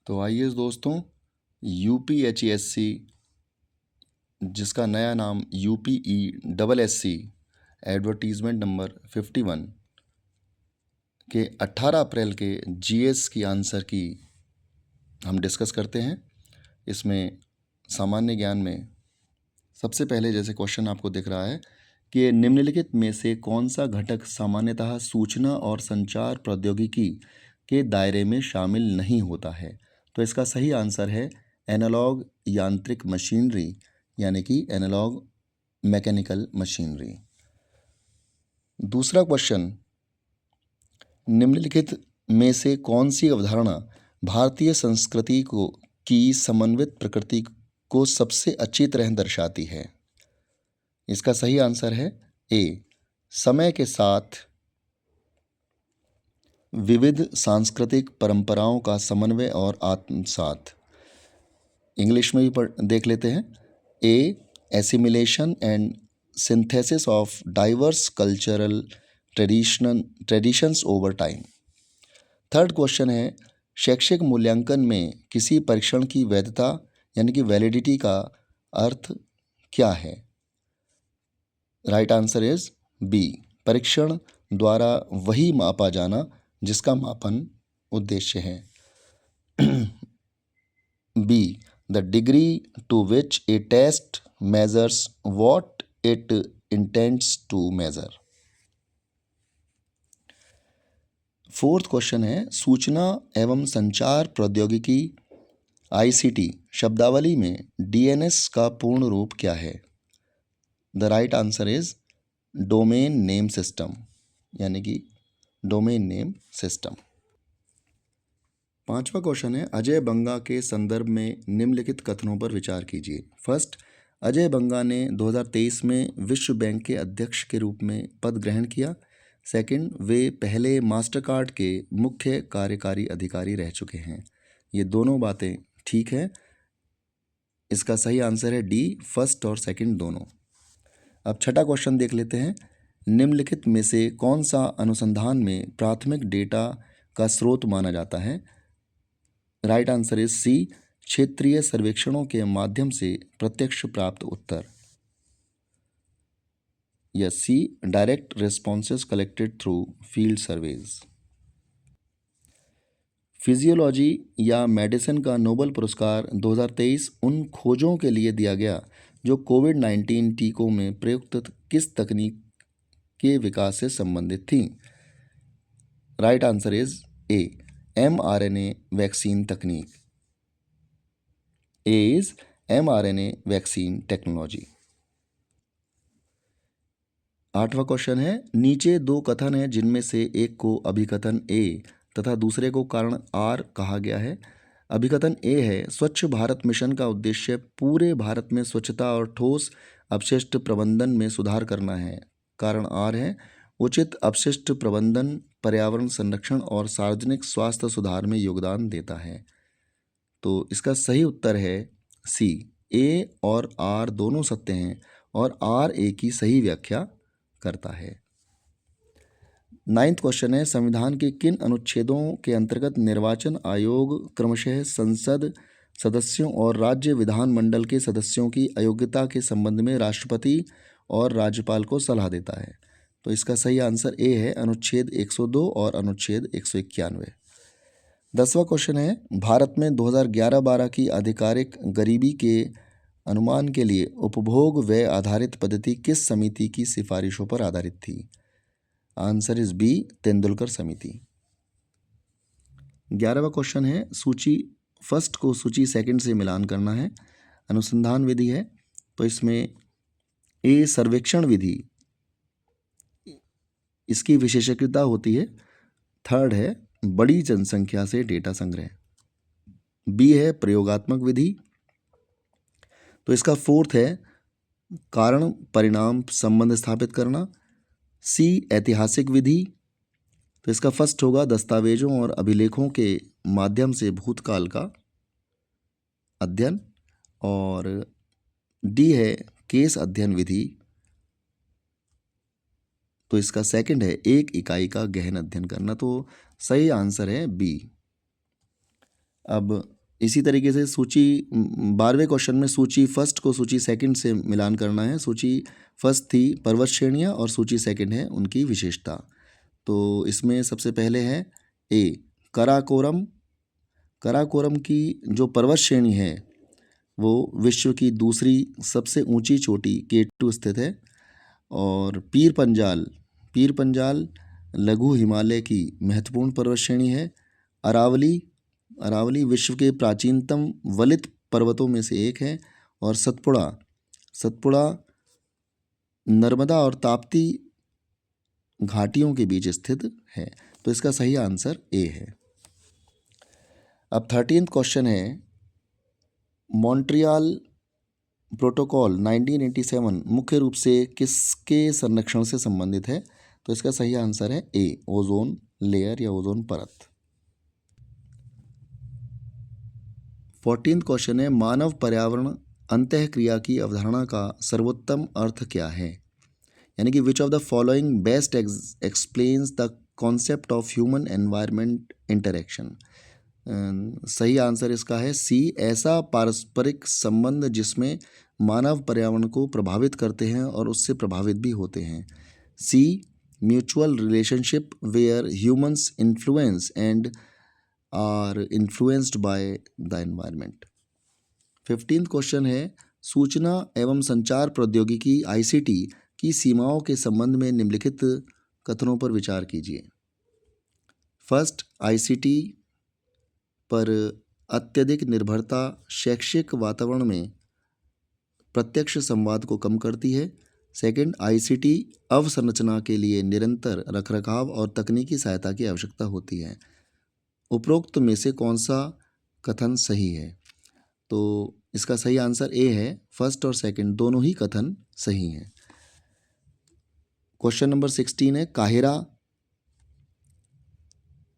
तो आइए दोस्तों, यूपीएचईएससी जिसका नया नाम यूपीईएसएससी एडवर्टीजमेंट नंबर 51 के 18 अप्रैल के जीएस की आंसर की हम डिस्कस करते हैं। इसमें सामान्य ज्ञान में सबसे पहले जैसे क्वेश्चन आपको दिख रहा है कि निम्नलिखित में से कौन सा घटक सामान्यतः सूचना और संचार प्रौद्योगिकी के दायरे में शामिल नहीं होता है। तो इसका सही आंसर है एनालॉग यांत्रिक मशीनरी, यानी कि एनालॉग मैकेनिकल मशीनरी। दूसरा क्वेश्चन, निम्नलिखित में से कौन सी अवधारणा भारतीय संस्कृति की समन्वित प्रकृति को सबसे अच्छी तरह दर्शाती है। इसका सही आंसर है ए, समय के साथ विविध सांस्कृतिक परंपराओं का समन्वय और आत्मसात। इंग्लिश में भी देख लेते हैं। A, assimilation and synthesis of diverse cultural traditions over time. Third question है, शैक्षिक मूल्यांकन में किसी परीक्षण की वैधता यानी कि वैलिडिटी का अर्थ क्या है। राइट आंसर इज बी, परीक्षण द्वारा वही मापा जाना जिसका मापन उद्देश्य है। B, the degree to which a test measures what it intends to measure. Fourth question है, सूचना एवं संचार प्रौद्योगिकी आईसीटी शब्दावली में डीएनएस का पूर्ण रूप क्या है। The right answer is domain name system, यानी कि डोमेन नेम सिस्टम। पांचवा क्वेश्चन है, अजय बंगा के संदर्भ में निम्नलिखित कथनों पर विचार कीजिए। फर्स्ट, अजय बंगा ने 2023 में विश्व बैंक के अध्यक्ष के रूप में पद ग्रहण किया। सेकंड, वे पहले मास्टरकार्ड के मुख्य कार्यकारी अधिकारी रह चुके हैं। ये दोनों बातें ठीक है। इसका सही आंसर है डी, फर्स्ट और सेकंड दोनों। अब छठा क्वेश्चन देख लेते हैं, निम्नलिखित में से कौन सा अनुसंधान में प्राथमिक डेटा का स्रोत माना जाता है। राइट आंसर इज सी, क्षेत्रीय सर्वेक्षणों के माध्यम से प्रत्यक्ष प्राप्त उत्तर। Yes, C, direct responses collected through field surveys. Physiology या मेडिसिन का नोबेल पुरस्कार 2023 उन खोजों के लिए दिया गया जो कोविड-19 टीकों में प्रयुक्त किस तकनीक के विकास से संबंधित थी। Right answer is a, mRNA vaccine तकनीक। ए इज mRNA वैक्सीन टेक्नोलॉजी। आठवां क्वेश्चन है, नीचे दो कथन है जिनमें से एक को अभिकथन ए तथा दूसरे को कारण आर कहा गया है। अभिकथन ए है, स्वच्छ भारत मिशन का उद्देश्य पूरे भारत में स्वच्छता और ठोस अपशिष्ट प्रबंधन में सुधार करना है। कारण आर है, उचित अपशिष्ट प्रबंधन पर्यावरण संरक्षण और सार्वजनिक स्वास्थ्य सुधार में योगदान देता है। तो इसका सही उत्तर है सी, ए और आर दोनों सत्य हैं और आर ए की सही व्याख्या करता है। नाइन्थ क्वेश्चन है, संविधान के किन अनुच्छेदों के अंतर्गत निर्वाचन आयोग क्रमशः संसद सदस्यों और राज्य विधानमंडल के सदस्यों की अयोग्यता के संबंध में राष्ट्रपति और राज्यपाल को सलाह देता है। तो इसका सही आंसर ए है, अनुच्छेद 102 और अनुच्छेद 191। 10वां क्वेश्चन है, भारत में 2011-12 की आधिकारिक गरीबी के अनुमान के लिए उपभोग व्यय आधारित पद्धति किस समिति की सिफारिशों पर आधारित थी। आंसर इज बी, तेंदुलकर समिति। 11वां क्वेश्चन है, सूची फर्स्ट को सूची सेकंड से मिलान करना है। अनुसंधान विधि है, तो इसमें ए सर्वेक्षण विधि, इसकी विशेषज्ञता होती है। थर्ड है बड़ी जनसंख्या से डेटा संग्रह। बी है प्रयोगात्मक विधि, तो इसका फोर्थ है कारण परिणाम संबंध स्थापित करना। सी ऐतिहासिक विधि, तो इसका फर्स्ट होगा दस्तावेजों और अभिलेखों के माध्यम से भूतकाल का अध्ययन। और डी है केस अध्ययन विधि, तो इसका सेकंड है एक इकाई का गहन अध्ययन करना। तो सही आंसर है बी। अब इसी तरीके से सूची 12वें क्वेश्चन में सूची फर्स्ट को सूची सेकंड से मिलान करना है। सूची फर्स्ट थी पर्वत श्रेणियाँ और सूची सेकंड है उनकी विशेषता। तो इसमें सबसे पहले है ए कराकोरम। कराकोरम की जो पर्वत श्रेणी है वो विश्व की दूसरी सबसे ऊंची चोटी K2 स्थित है। और पीर पंजाल लघु हिमालय की महत्वपूर्ण पर्वत श्रेणी है। अरावली विश्व के प्राचीनतम वलित पर्वतों में से एक है। और सतपुड़ा नर्मदा और ताप्ती घाटियों के बीच स्थित है। तो इसका सही आंसर ए है। अब 13th क्वेश्चन है मॉन्ट्रियल प्रोटोकॉल 1987 मुख्य रूप से किसके संरक्षण से संबंधित है? तो इसका सही आंसर है ए ओजोन लेयर या ओजोन परत। 14th क्वेश्चन है मानव पर्यावरण अंतःक्रिया की अवधारणा का सर्वोत्तम अर्थ क्या है? यानी कि which of the following best explains the concept of human environment interaction. सही आंसर इसका है सी ऐसा पारस्परिक संबंध जिसमें मानव पर्यावरण को प्रभावित करते हैं और उससे प्रभावित भी होते हैं। C mutual relationship where humans influence and are influenced by the environment. 15th question है सूचना एवं संचार प्रौद्योगिकी ICT की सीमाओं के संबंध में निम्नलिखित कथनों पर विचार कीजिए। फर्स्ट, ICT पर अत्यधिक निर्भरता शैक्षिक वातावरण में प्रत्यक्ष संवाद को कम करती है। सेकंड, ICT अवसंरचना के लिए निरंतर रखरखाव और तकनीकी सहायता की आवश्यकता होती है। उपरोक्त में से कौन सा कथन सही है? तो इसका सही आंसर ए है। फर्स्ट और सेकंड दोनों ही कथन सही हैं। क्वेश्चन नंबर 16 है काहिरा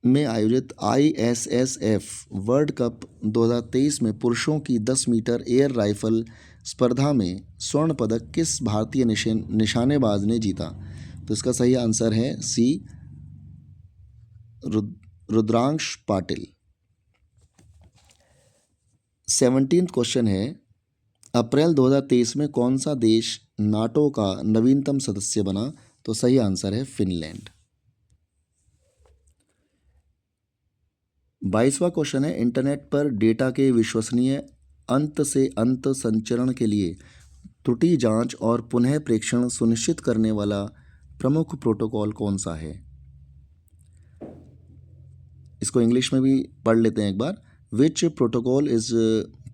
में आयोजित ISSF वर्ल्ड कप 2023 में पुरुषों की 10 मीटर एयर राइफल स्पर्धा में स्वर्ण पदक किस भारतीय निशानेबाज ने जीता? तो इसका सही आंसर है सी रुद्रांश पाटिल। 17th क्वेश्चन है अप्रैल 2023 में कौन सा देश नाटो का नवीनतम सदस्य बना? तो सही आंसर है फिनलैंड। 22वां क्वेश्चन है इंटरनेट पर डेटा के विश्वसनीय अंत से अंत संचरण के लिए त्रुटि जांच और पुनः प्रेषण सुनिश्चित करने वाला प्रमुख प्रोटोकॉल कौन सा है? इसको इंग्लिश में भी पढ़ लेते हैं एक बार। Which protocol is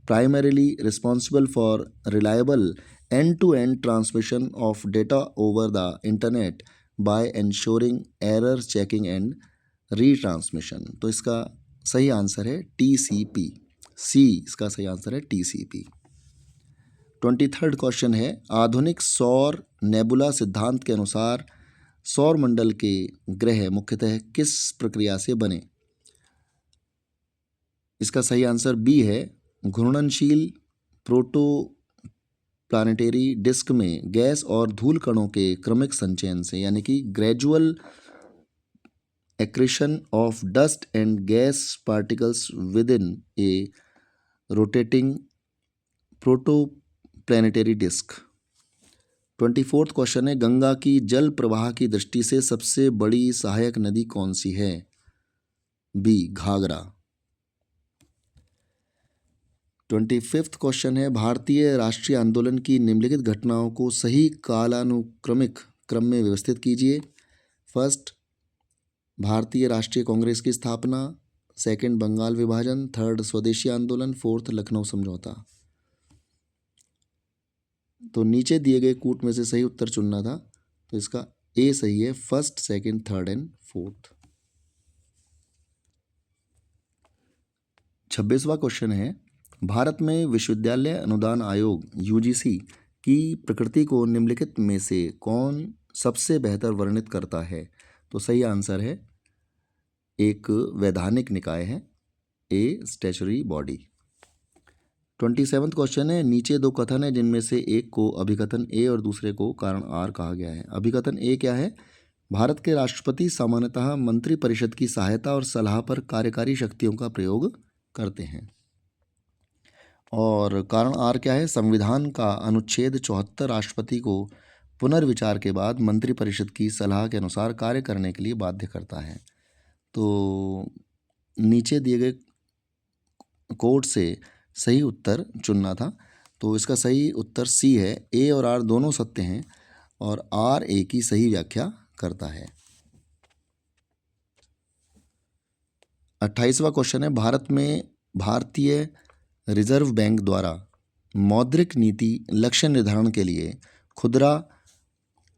primarily responsible for reliable end-to-end transmission of data over the internet by ensuring error checking and retransmission? तो इसका सही आंसर है TCP। सी इसका सही आंसर है TCP। 23rd क्वेश्चन है आधुनिक सौर नेबुला सिद्धांत के अनुसार सौर मंडल के ग्रह मुख्यतः किस प्रक्रिया से बने? इसका सही आंसर बी है घूर्णनशील प्रोटो प्लानिटरी डिस्क में गैस और धूल कणों के क्रमिक संचयन से, यानी कि gradual accretion of dust and gas particles within a rotating protoplanetary disk. 24th question है गंगा की जल प्रवाह की दृष्टि से सबसे बड़ी सहायक नदी कौन सी है? बी घाघरा। 25th क्वेश्चन है भारतीय राष्ट्रीय आंदोलन की निम्नलिखित घटनाओं को सही कालानुक्रमिक क्रम में व्यवस्थित कीजिए। फर्स्ट, भारतीय राष्ट्रीय कांग्रेस की स्थापना। सेकंड, बंगाल विभाजन। थर्ड, स्वदेशी आंदोलन। फोर्थ, लखनऊ समझौता। तो नीचे दिए गए कूट में से सही उत्तर चुनना था, तो इसका ए सही है। First, second, third and fourth. 26वां क्वेश्चन है भारत में विश्वविद्यालय अनुदान आयोग UGC की प्रकृति को निम्नलिखित में से कौन सबसे बेहतर वर्णित करता है? तो सही आंसर है एक वैधानिक निकाय है, ए स्टैच्यूटरी बॉडी। 27th क्वेश्चन है नीचे दो कथन है जिनमें से एक को अभिकथन ए और दूसरे को कारण आर कहा गया है। अभिकथन ए क्या है? भारत के राष्ट्रपति सामान्यतः मंत्रिपरिषद की सहायता और सलाह पर कार्यकारी शक्तियों का प्रयोग करते हैं। और कारण आर क्या है, संविधान का अनुच्छेद 74 राष्ट्रपति को पुनर्विचार के बाद मंत्रिपरिषद की सलाह के अनुसार कार्य करने के लिए बाध्य करता है। तो नीचे दिए गए कोड से सही उत्तर चुनना था। तो इसका सही उत्तर सी है। ए और आर दोनों सत्य हैं और आर ए की सही व्याख्या करता है। 28वां क्वेश्चन है, भारत में भारतीय रिजर्व बैंक द्वारा मौद्रिक नीति लक्ष्य निर्धारण के लिए खुदरा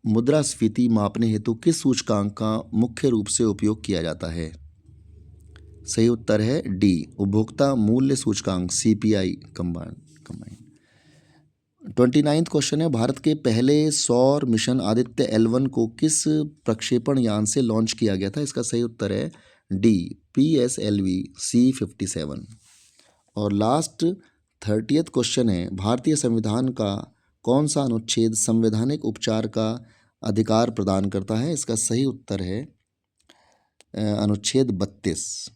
मुद्रास्फीति मापने हेतु किस सूचकांक का मुख्य रूप से उपयोग किया जाता है? सही उत्तर है डी, उपभोक्ता मूल्य सूचकांक CPI कंबाइंड। 29वां क्वेश्चन है, भारत के पहले सौर मिशन आदित्य L1 को किस प्रक्षेपण यान से लॉन्च किया गया था? इसका सही उत्तर है डी, PSLV C57। और लास्ट 30वां क्वेश्चन है, भारतीय संविधान का कौन सा अनुच्छेद संवैधानिक उपचार का अधिकार प्रदान करता है? इसका सही उत्तर है अनुच्छेद 32।